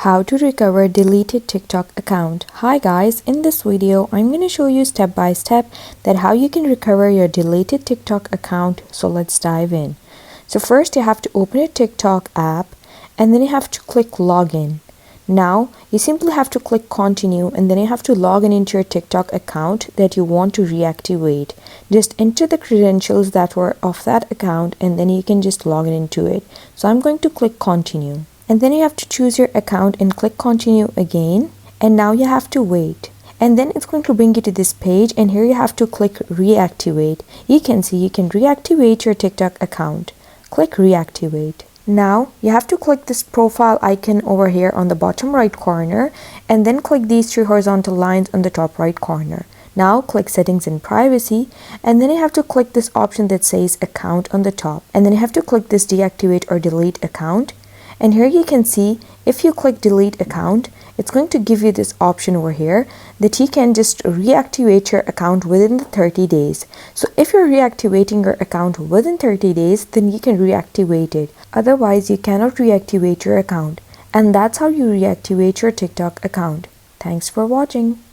How to recover deleted TikTok account. Hi guys, in this video I'm going to show you step by step that how you can recover your deleted TikTok account. So let's dive in. So first you have to open a TikTok app and then you have to click login. Now you simply have to click continue and then you have to log in into your TikTok account that you want to reactivate. Just enter the credentials that were of that account and then you can just log in into it. So I'm going to click continue. And then you have to choose your account and click continue again. And now you have to wait. And then it's going to bring you to this page and here you have to click reactivate. You can see you can reactivate your TikTok account. Click reactivate. Now you have to click this profile icon over here on the bottom right corner and then click these three horizontal lines on the top right corner. Now click settings and privacy and then you have to click this option that says account on the top and then you have to click this deactivate or delete account. And here you can see if you click delete account, it's going to give you this option over here that you can just reactivate your account within the 30 days. So if you're reactivating your account within 30 days, then you can reactivate it. Otherwise, you cannot reactivate your account. And that's how you reactivate your TikTok account. Thanks for watching.